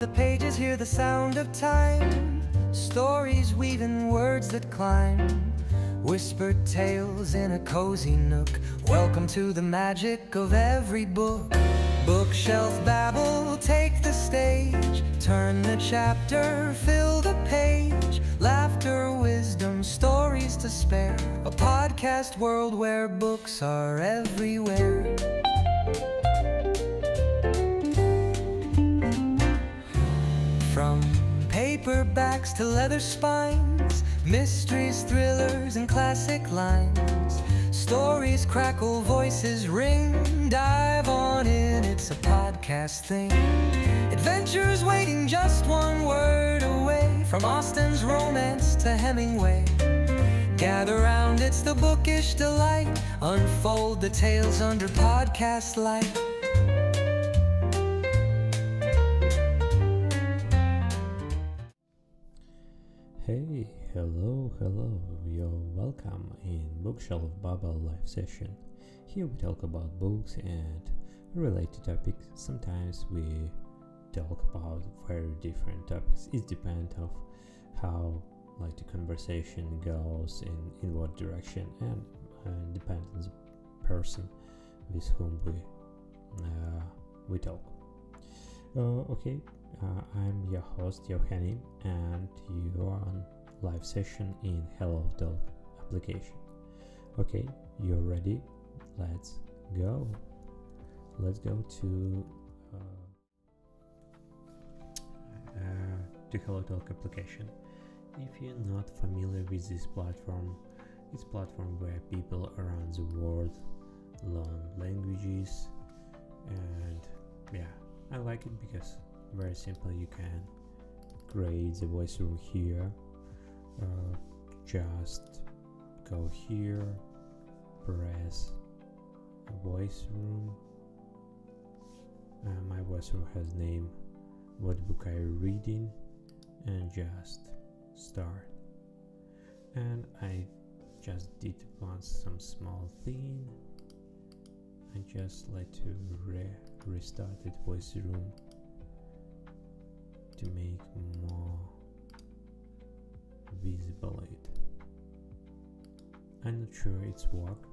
The pages hear the sound of time, stories weaving words that climb, whispered tales in a cozy nook. Welcome to the magic of every book. Bookshelf Babble, take the stage, turn the chapter, fill the page. Laughter, wisdom, stories to spare. A podcast world where books are everywhere. From paperbacks to leather spines, mysteries, thrillers, and classic lines. Stories crackle, voices ring. Dive on in, it's a podcast thing. Adventures waiting just one word away. From Austen's romance to Hemingway. Gather round, it's the bookish delight. Unfold the tales under podcast light. Hey, hello, you're welcome in Bookshelf Babble live session. Here we talk about books and related topics. Sometimes we talk about very different topics. It depends of how the conversation goes in what direction, and depends on the person with whom we talk. Okay. I'm your host Yohani, and you are on live session in Hello Talk application. Okay, you're ready? Let's go. Let's go to Hello Talk application. If you're not familiar with this platform, it's a platform where people around the world learn languages, and I like it because very simple. You can create the voice room here. Just go here, press voice room. My voice room has name what book are you reading, and just start. And I just did once some small thing. I just like to restart the voice room to make more visible it. I'm not sure it's work,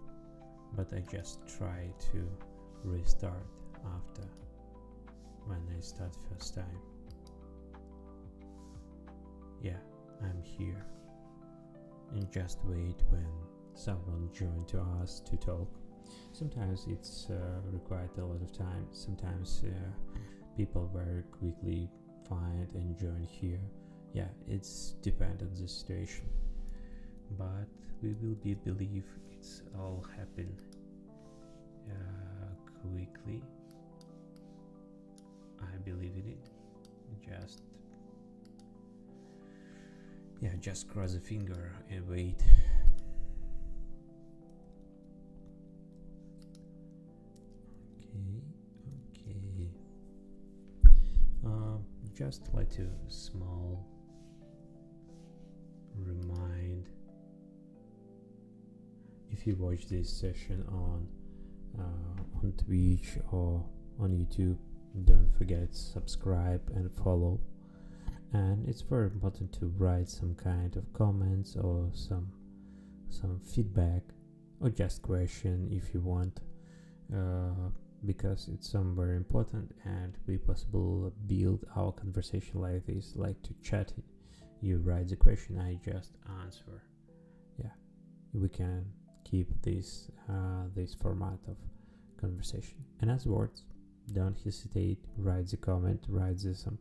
but I just try to restart after when I start first time. I'm here, and just wait when someone join to us to talk. Sometimes it's required a lot of time. Sometimes people very quickly find and join here. It's depend on the situation, but we will believe it's all happen quickly. I believe in it. Just cross the finger and wait. Okay. Just like to small remind, if you watch this session on Twitch or on YouTube, don't forget subscribe and follow. And it's very important to write some kind of comments or some feedback or just question if you want, because it's some very important, and we possible build our conversation like this, like to chat it. You write the question, I just answer. We can keep this format of conversation. And as words, don't hesitate, write the comment, write some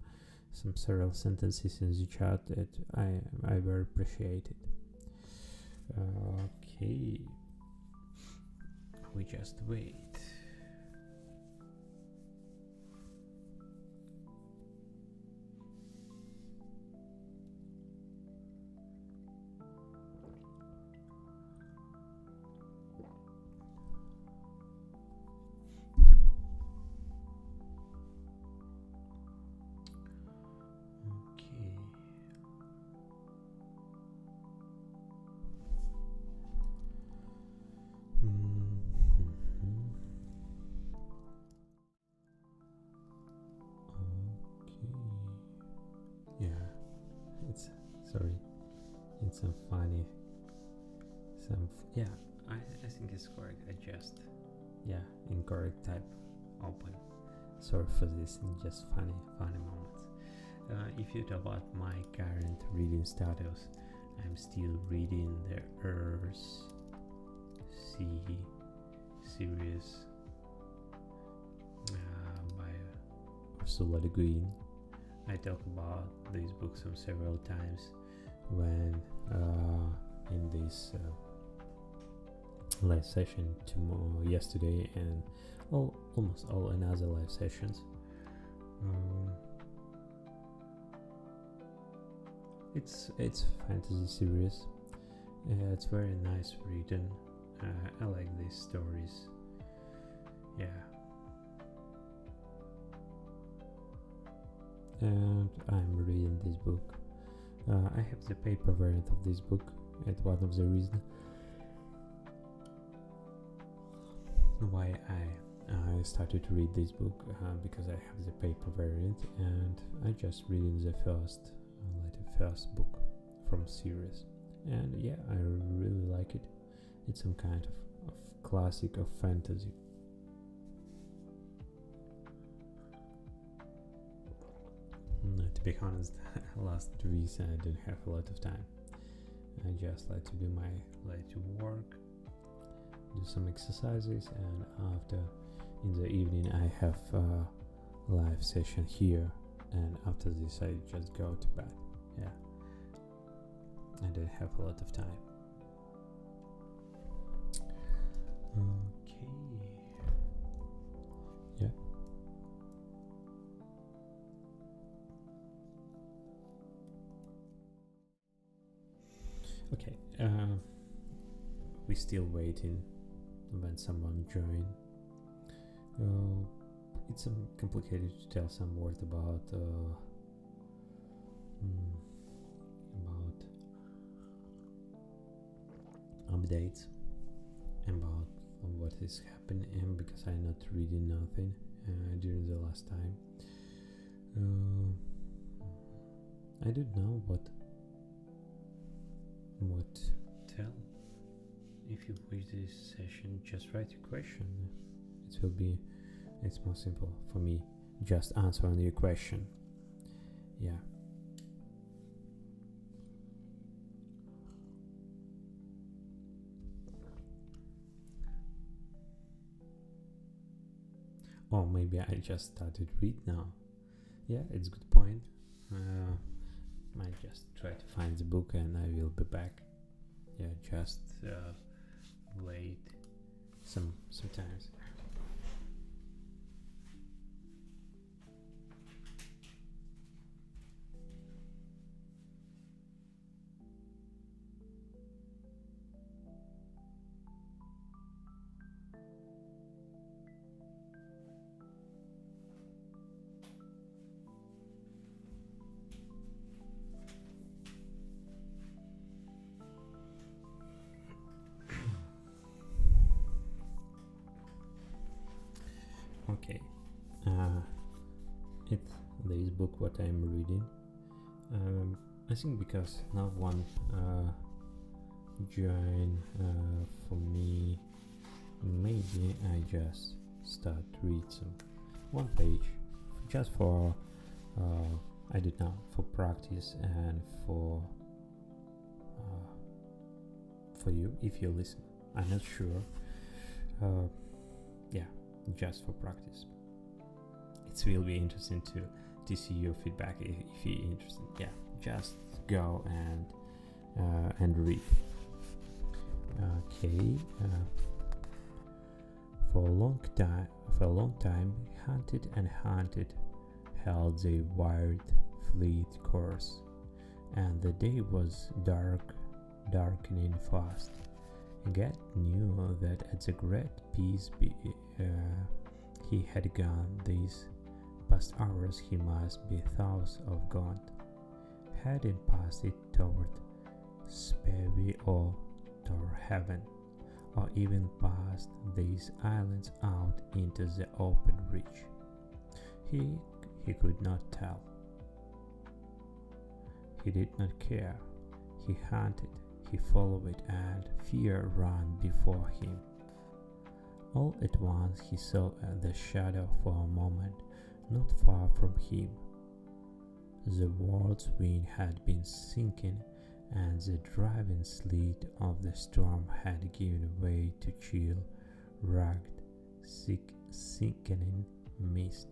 several sentences in the chat. That I very appreciate it. Okay, we just wait. Sorry, it's some funny. I think it's correct. I just incorrect type open. Sorry for this. Just funny moments. If you talk about my current reading status, I'm still reading the Earth Sea series by Ursula Le Guin. I talk about these books several times when in this live session yesterday and almost all another live sessions. It's fantasy series. It's very nice written. I like these stories. And I'm reading this book. I have the paper variant of this book, and one of the reasons why I started to read this book because I have the paper variant, and I just reading the first book from series, and I really like it. It's some kind of classic of fantasy. To be honest, last 2 weeks I didn't have a lot of time. I just like to do work, do some exercises, and after in the evening I have a live session here, and after this I just go to bed. I didn't have a lot of time. Okay, we're still waiting when someone join. It's complicated to tell some words about updates about what is happening, because I'm not reading nothing during the last time. I don't know what tell. If you wish this session, just write a question. It's more simple for me, just answering your question. Or maybe I just started read now. It's a good point. Might just try to find the book and I will be back. Just wait sometimes. Okay, it's this book what I'm reading. I think because no one join for me, maybe I just start read some one page just for I don't know, for practice and for you if you listen. I'm not sure. Just for practice. It will be interesting to see your feedback if you're interested. Just go and read. Okay. For a long time, hunted and hunted held the wild fleet course, and the day was darkening fast. Get knew that at the great peace he had gone. These past hours he must be thoughts of God, heading past it toward Spivey or toward heaven, or even past these islands out into the open reach. He could not tell. He did not care. He hunted, he followed, and fear ran before him. All at once he saw the shadow for a moment, not far from him. The world's wind had been sinking, and the driving sleet of the storm had given way to chill, rugged, sickening mist.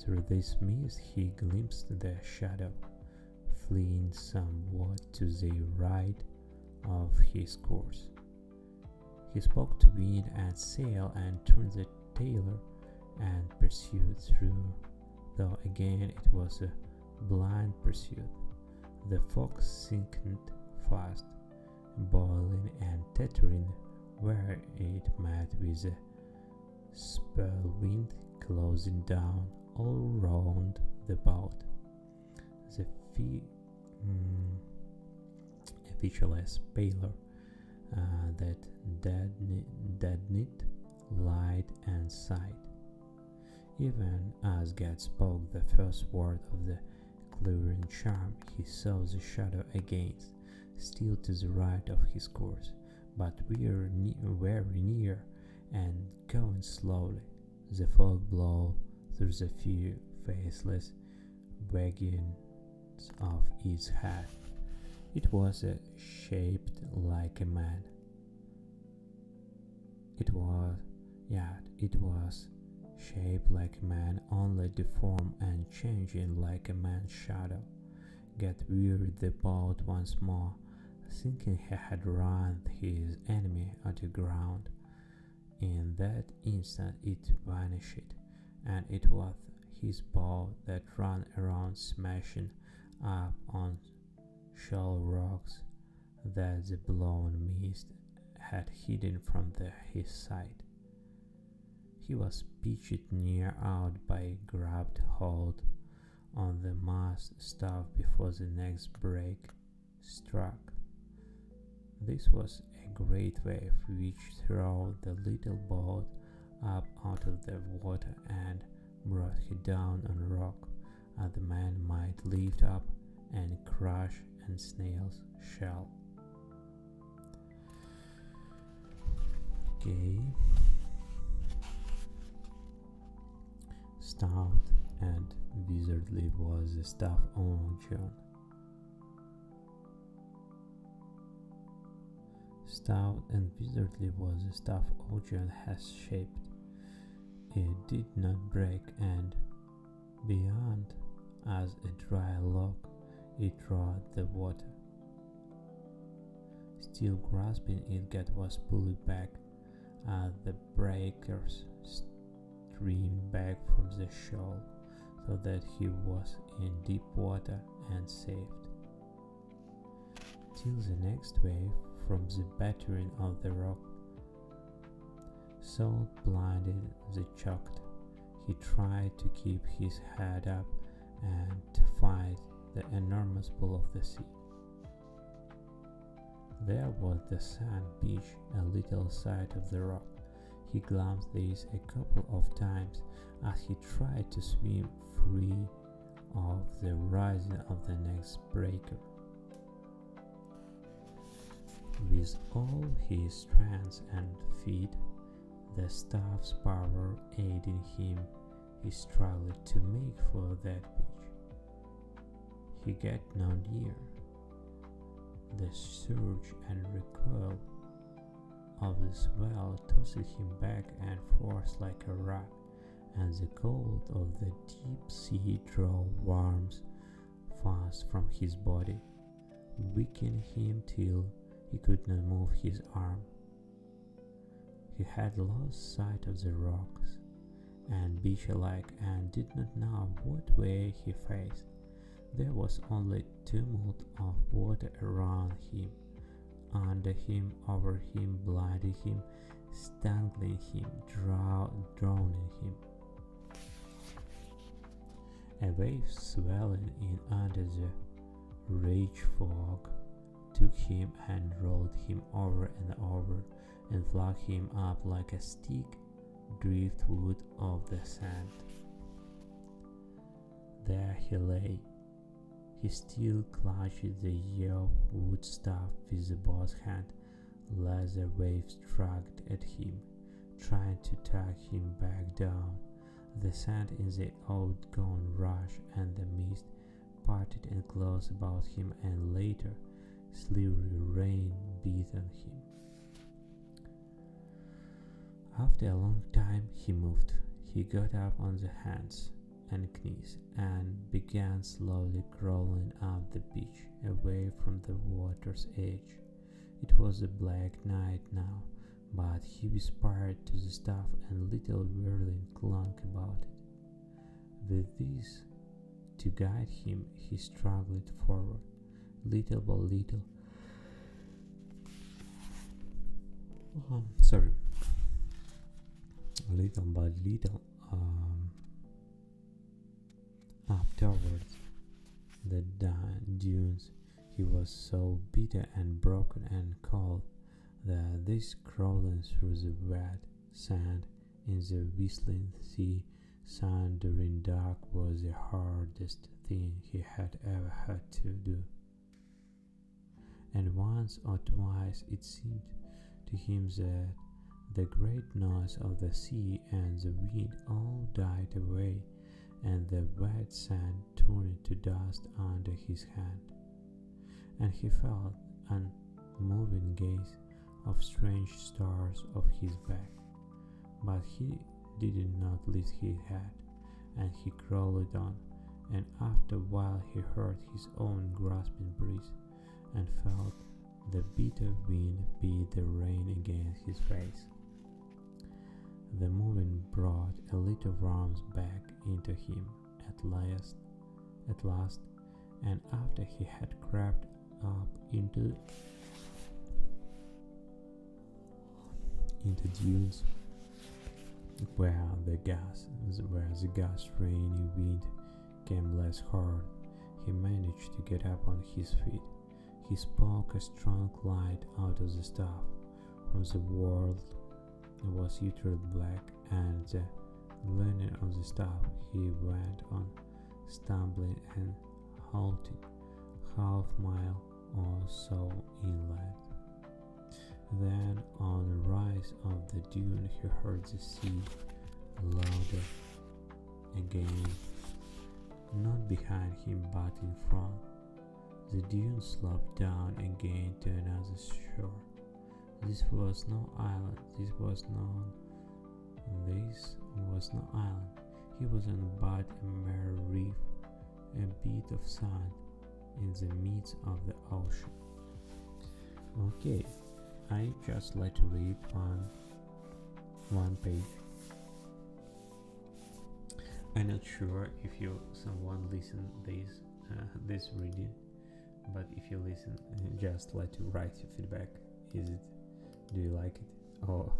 Through this mist he glimpsed the shadow, fleeing somewhat to the right of his course. He spoke to wind and sail and turned the tailor and pursued through, though again it was a blind pursuit. The fog sinking fast, boiling and tettering where it met with a spell wind closing down all round the boat. The featureless pallor that deadened light and sight. Even as God spoke the first word of the clearing charm, he saw the shadow against, still to the right of his course, but very near and going slowly. The fog blew through the few faceless waggons of its head. It was shaped like a man. It was shaped like a man, only deformed and changing like a man's shadow. Get wearied the boat once more, thinking he had run his enemy to ground. In that instant it vanished, and it was his boat that ran around, smashing up on shoal rocks that the blown mist had hidden from his sight. He was pitched near out by grabbed hold on the mast staff before the next break struck. This was a great wave which threw the little boat up out of the water and brought it down on a rock, as the man might lift up and crush a snail's shell. Okay. Stout and wizardly was the staff on John. Stout and wizardly was the staff Ocean has shaped. It did not break, and beyond, as a dry log, it trod the water. Still grasping it, God was pulled back as the breakers streamed back from the shoal, so that he was in deep water and saved. Till the next wave, from the battering of the rock, so blinded the choked, he tried to keep his head up and to fight the enormous pull of the sea. There was the sand beach a little side of the rock. He glanced this a couple of times as he tried to swim free of the rising of the next breaker. With all his strength and feet, the staff's power aiding him, he struggled to make for that beach. He got no near. The surge and recoil of the swell tossed him back and forth like a rock, and the cold of the deep sea drove worms fast from his body, weakening him till he could not move his arm. He had lost sight of the rocks and beach-alike, and did not know what way he faced. There was only tumult of water around him, under him, over him, blinding him, strangling him, drowning him. A wave swelling in under the rage fog took him and rolled him over and over, and flung him up like a stick driftwood of the sand. There he lay, He still clutched the yellow wood staff with both hands. Leather waves tugged at him, trying to tug him back down. The sand in the outgone rush and the mist parted and closed about him, and later slippery rain beat on him. After a long time he moved. He got up on the hands and knees and began slowly crawling up the beach, away from the water's edge. It was a black night now, but he whispered to the staff, and little whirling clung about it. With this to guide him, he struggled forward, little by little. Little by little, up towards the dunes. He was so bitter and broken and cold that this crawling through the wet sand in the whistling sea sun during dark was the hardest thing he had ever had to do. And once or twice it seemed to him that the great noise of the sea and the wind all died away, and the wet sand turned to dust under his hand, and he felt an unmoving gaze of strange stars of his back. But he did not lift his head, and he crawled on, and after a while he heard his own grasping breath, and felt the bitter wind beat the rain against his face. The moving brought a little warmth back into him at last, and after he had crept up into dunes where the gust rainy wind came less hard, he managed to get up on his feet. He spoke a strong light out of the staff. From the world was utterly black, and leaning on the staff he went on, stumbling and halting, half-mile or so inland. Then on the rise of the dune he heard the sea louder again, not behind him but in front. The dune sloped down again to another shore. This was no island. This was no island. He was on but a mere reef, a bit of sand in the midst of the ocean. Okay, I just like to read on one page. I'm not sure if someone listen this reading, but if you listen, just like to write your feedback. Do you like it? Oh,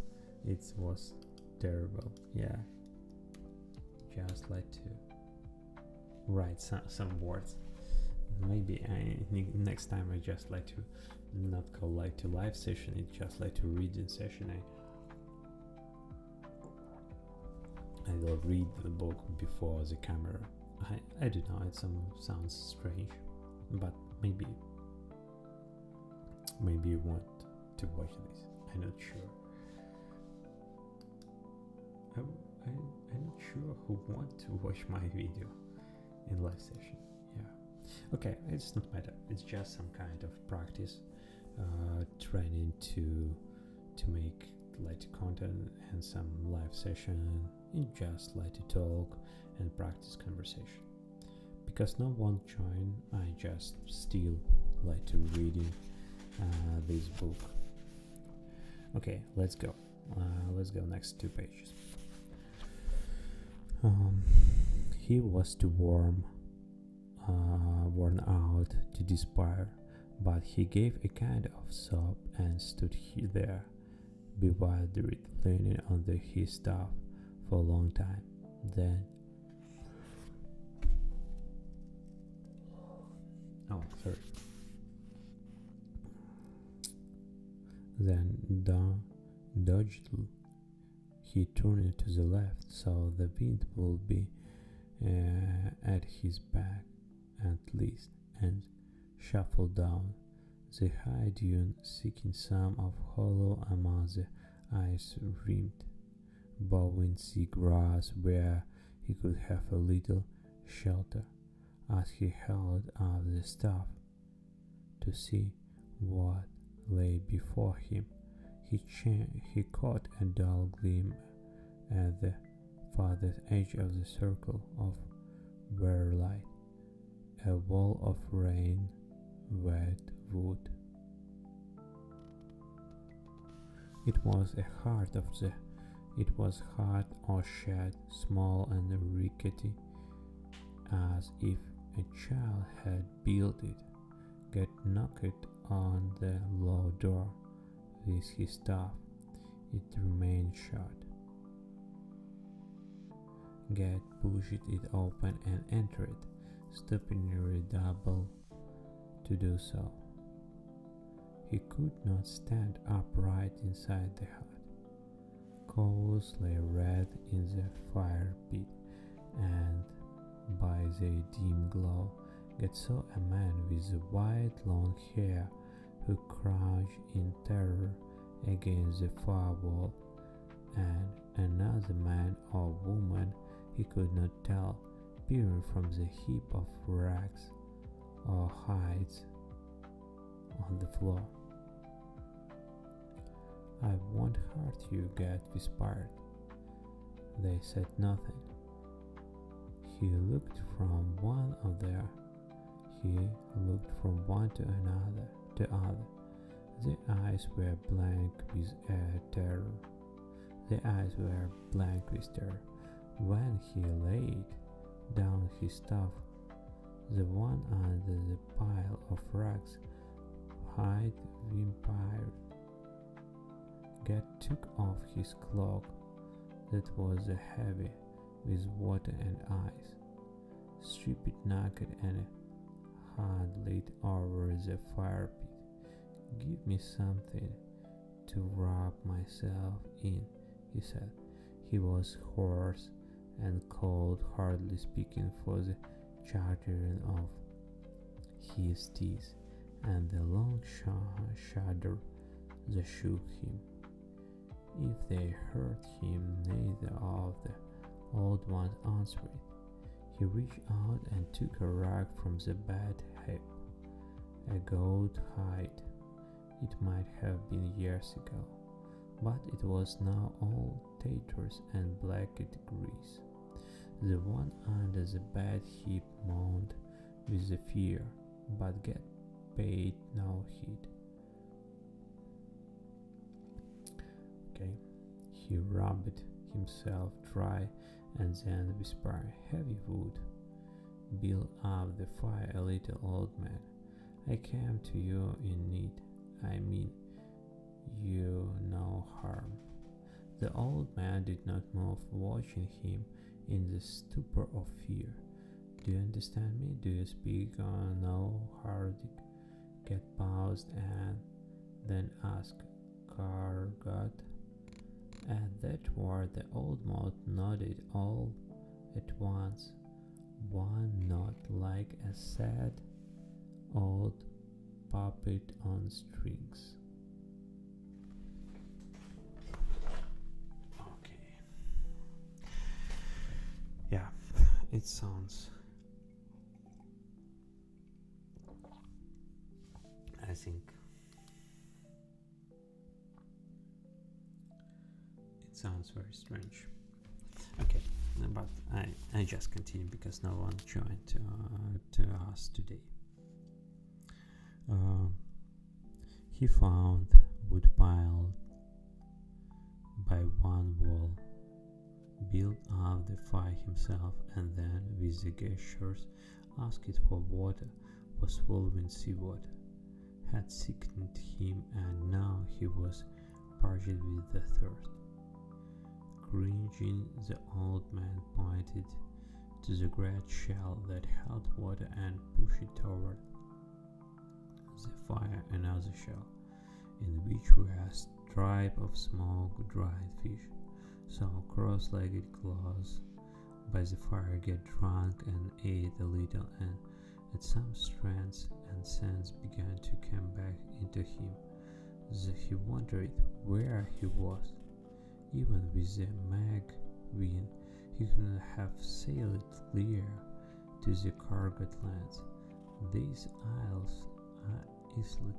it was terrible. Yeah, just like to write some words. Maybe next time I just like to not go like to live session. It's just like to reading session. I will read the book before the camera. I don't know. It sounds strange, but maybe you want to watch this. I'm not sure. I'm not sure who want to watch my video in live session. Yeah. Okay, it's not matter. It's just some kind of practice, training to make light content and some live session, and just like to talk and practice conversation. Because no one join, I just still like to reading this book. Okay, let's go. Let's go next 2 pages. He was too worn out to despair, but he gave a kind of sob and stood there, bewildered, leaning on his staff for a long time. Then doggedly he turned to the left, so the wind would be at his back at least, and shuffled down the high dune, seeking some of hollow among the ice-rimmed, bowing sea grass where he could have a little shelter. As he held up the staff to see what lay before him, he caught a dull gleam at the farthest edge of the circle of bare light, a wall of rain-wet wood. It was hard or shed, small and rickety, as if a child had built it. Get knocked on the low door with his staff. It remained shut. Get pushed it open and entered, stopping nearly double to do so. He could not stand upright inside the hut. Coals lay red in the fire pit, and by the dim glow Get saw a man with white long hair who crouched in terror against the far wall, and another man or woman he could not tell, peering from the heap of rags or hides on the floor. "I won't hurt you," Get whispered. They said nothing. He looked from one to another. The eyes were blank with terror. When he laid down his staff, the one under the pile of rags, hide vampire, Get took off his cloak that was heavy with water and ice, stripped it naked and hand lit over the fire pit. "Give me something to wrap myself in," he said. He was hoarse and cold, hardly speaking for the chattering of his teeth and the long shudder that shook him. If they heard him, neither of the old ones answered. He reached out and took a rag from the bed heap, a goat hide. It might have been years ago, but it was now all tatters and blacked grease. The one under the bed heap moaned with the fear, but Get paid no heed. He rubbed himself dry and then whispered, "Heavy wood. Build up the fire a little, old man. I came to you in need. I mean you no harm." The old man did not move, watching him in the stupor of fear. "Do you understand me? Do you speak no Hardik?" Get paused and then asked, "Kargat?" At that word the old man nodded all at once, one nod like a sad old puppet on strings. Okay. Yeah, it sounds, I think it sounds very strange. Okay, but I just continue because no one joined to us today. He found wood piled by one wall, built up the fire himself, and then with the gestures asked for water, for swallowing seawater had sickened him, and now he was parched with the thirst. Cringing, the old man pointed to the great shell that held water and pushed it toward the fire another shell, in which were a stripe of smoke dried fish. So cross-legged close by the fire, Get drunk and ate a little, and and some strands and sense began to come back into him. He wondered where he was. Even with the mag-wind, he couldn't have sailed clear to the cargoed lands. These isles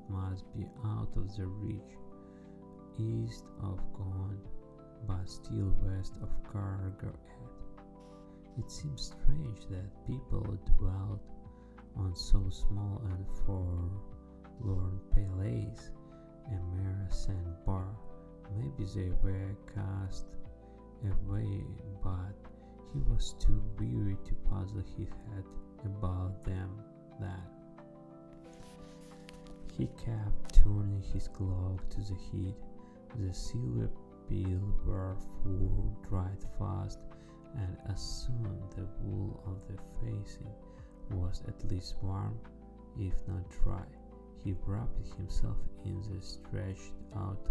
must be out of the reach, east of Gond, but still west of Kargoed. It seems strange that people dwelt on so small and forlorn place, a mere sandbar. Maybe they were cast away, but he was too weary to puzzle his head about them then. He kept turning his cloak to the heat. The silver peel were full, dried fast, and as soon the wool of the facing was at least warm, if not dry, he wrapped himself in the stretched out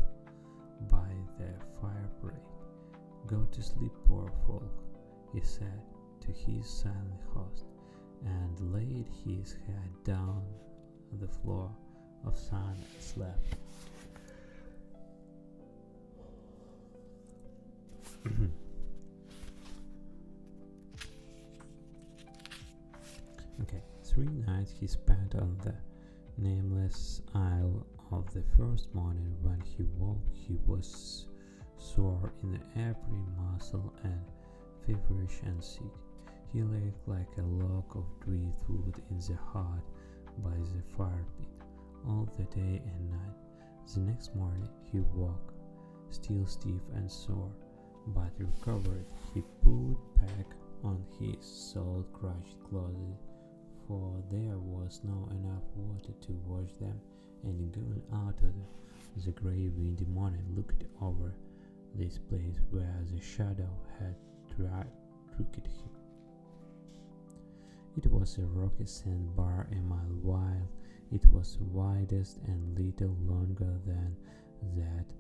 by the fireplace. "Go to sleep, poor folk," he said to his silent host, and laid his head down on the floor of sand and slept. Okay, 3 nights he spent on the nameless isle. Of the first morning when he woke, he was sore in every muscle and feverish and sick. He lay like a log of driftwood in the heart by the fire pit all the day and night. The next morning he woke, still stiff and sore, but recovered. He put back on his salt-crushed clothes, for there was not enough water to wash them, and going out of the grey windy morning looked over this place where the shadow had tricked him. It was a rocky sandbar a mile wide. It was widest and little longer than that,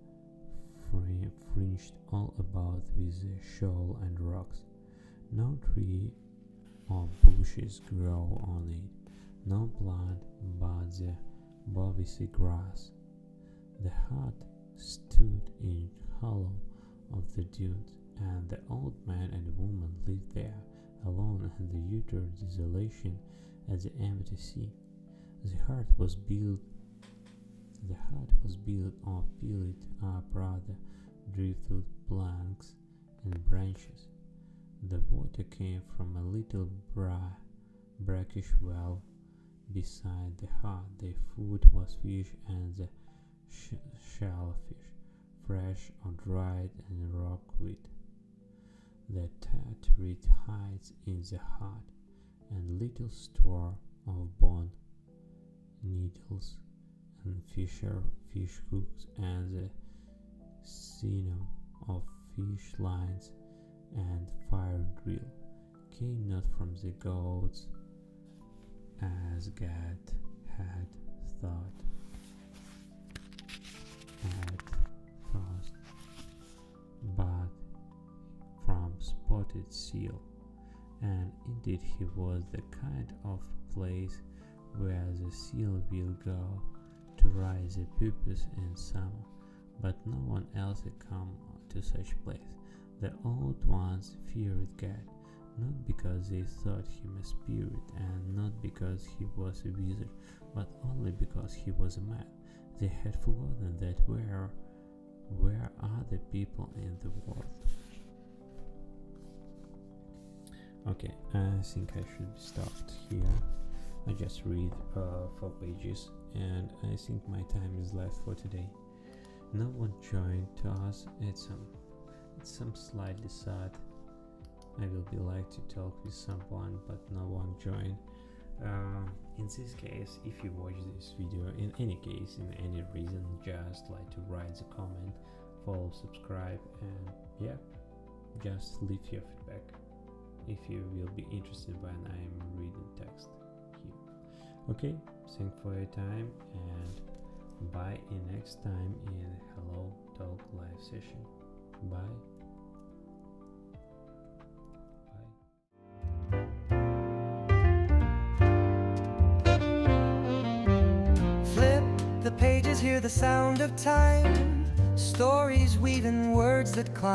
fringed all about with shoal and rocks. No tree or bushes grew on it, no plant but the bovisy grass. The hut stood in hollow of the dunes, and the old man and woman lived there, alone in the utter desolation at the empty sea. The hut was built of peeled up rather driftwood planks and branches. The water came from a little brackish well beside the hut. The food was fish and the shellfish, fresh or dried, and rockweed. The tat reed hides in the hut, and little store of bone needles and fish hooks, and the sinew of fish lines and fire drill came not from the goats as Gad had thought at first, but from spotted seal, and indeed he was the kind of place where the seal will go to raise the pupils in summer, but no one else had come to such place. The old ones feared Gad, not because they thought him a spirit, and not because he was a wizard, but only because he was a man. They had forgotten that where are the people in the world? Okay, I think I should stop here. I just read 4 pages, and I think my time is left for today. No one joined to us. It's slightly sad. I will be like to talk with someone, but no one joined. In this case, if you watch this video, in any case, in any reason, just like to write a comment, follow, subscribe, and yeah, just leave your feedback if you will be interested when I am reading text here. Okay, thanks for your time, and bye in next time in Hello Talk live session. Bye. the pages, hear the sound of time. Stories weaving words that climb.